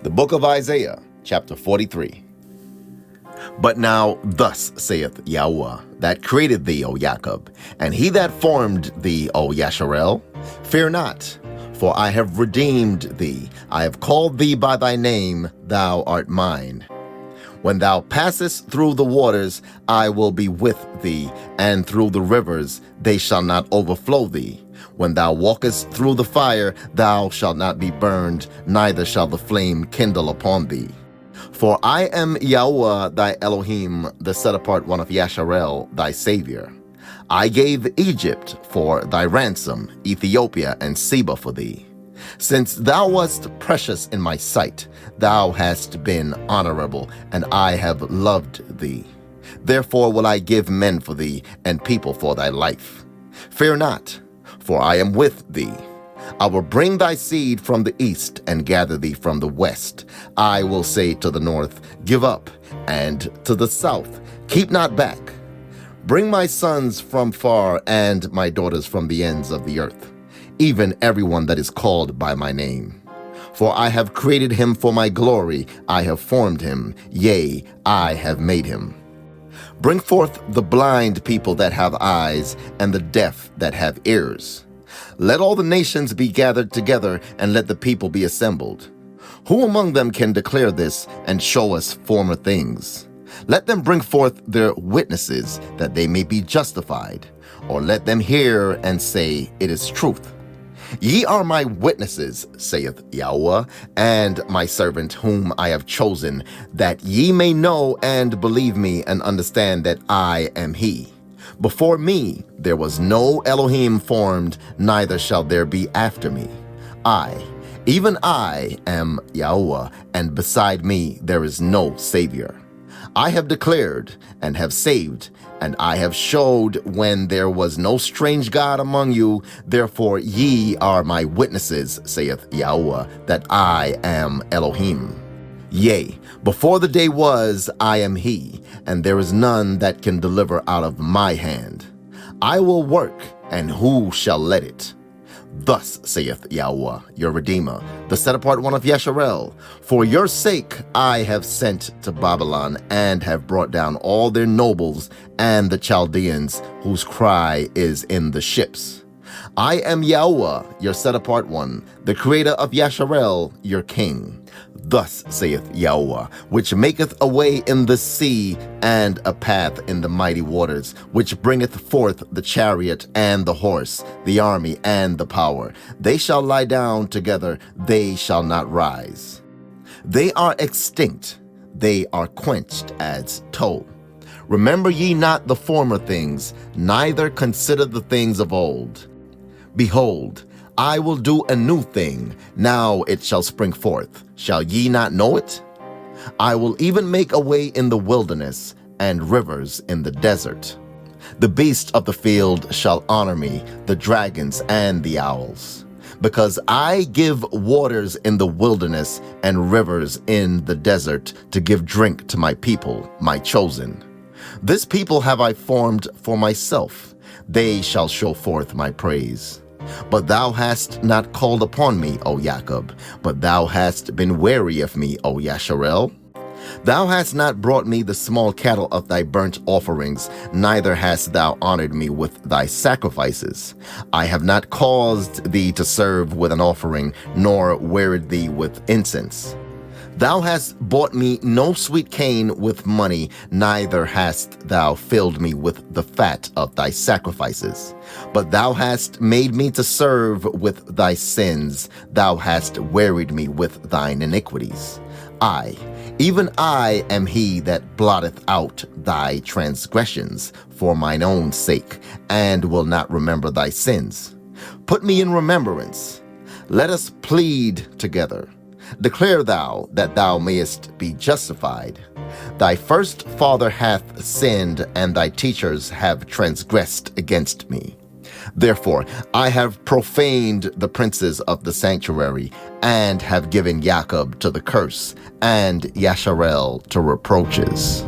The book of Isaiah, chapter 43. But now thus saith YAHUAH, that created thee, O Jacob, and he that formed thee, O Yahshar'el, fear not, for I have redeemed thee. I have called thee by thy name, thou art mine. When thou passest through the waters, I will be with thee, and through the rivers, they shall not overflow thee. When thou walkest through the fire, thou shalt not be burned, neither shall the flame kindle upon thee. For I am YAHUAH thy Elohim, the set-apart one of Yahshar'el, thy Savior. I gave Egypt for thy ransom, Ethiopia and Seba for thee. Since thou wast precious in my sight, thou hast been honorable, and I have loved thee. Therefore will I give men for thee, and people for thy life. Fear not, for I am with thee. I will bring thy seed from the east, and gather thee from the west. I will say to the north, give up, and to the south, keep not back. Bring my sons from far, and my daughters from the ends of the earth, even everyone that is called by my name. For I have created him for my glory, I have formed him, yea, I have made him. Bring forth the blind people that have eyes, and the deaf that have ears. Let all the nations be gathered together, and let the people be assembled. Who among them can declare this, and show us former things? Let them bring forth their witnesses, that they may be justified. Or let them hear and say, it is truth. Ye are my witnesses, saith YAHUAH, and my servant whom I have chosen, that ye may know and believe me, and understand that I am he. Before me there was no Elohim formed, neither shall there be after me. I, even I, am YAHUAH, and beside me there is no Savior. I have declared and have saved, and I have showed when there was no strange God among you. Therefore ye are my witnesses, saith YAHUAH, that I am Elohim. Yea, before the day was, I am he, and there is none that can deliver out of my hand. I will work, and who shall let it? Thus saith YAHUAH, your Redeemer, the set-apart one of Yahshar'el. For your sake I have sent to Babylon, and have brought down all their nobles and the Chaldeans, whose cry is in the ships. I am YAHUAH, your set-apart one, the creator of Yahshar'el, your king. Thus saith YAHUAH, which maketh a way in the sea, and a path in the mighty waters, which bringeth forth the chariot and the horse, the army and the power. They shall lie down together, they shall not rise. They are extinct, they are quenched as tow. Remember ye not the former things, neither consider the things of old. Behold, I will do a new thing, now it shall spring forth. Shall ye not know it? I will even make a way in the wilderness, and rivers in the desert. The beasts of the field shall honor me, the dragons and the owls. Because I give waters in the wilderness, and rivers in the desert, to give drink to my people, my chosen. This people have I formed for myself, they shall show forth my praise. But thou hast not called upon me, O Jacob, but thou hast been weary of me, O Yahshar'el. Thou hast not brought me the small cattle of thy burnt offerings, neither hast thou honored me with thy sacrifices. I have not caused thee to serve with an offering, nor wearied thee with incense. Thou hast bought me no sweet cane with money, neither hast thou filled me with the fat of thy sacrifices. But thou hast made me to serve with thy sins, thou hast wearied me with thine iniquities. I, even I, am he that blotteth out thy transgressions for mine own sake, and will not remember thy sins. Put me in remembrance. Let us plead together. Declare thou that thou mayest be justified. Thy first father hath sinned, and thy teachers have transgressed against me. Therefore I have profaned the princes of the sanctuary, and have given Jacob to the curse, and Yahshar'el to reproaches.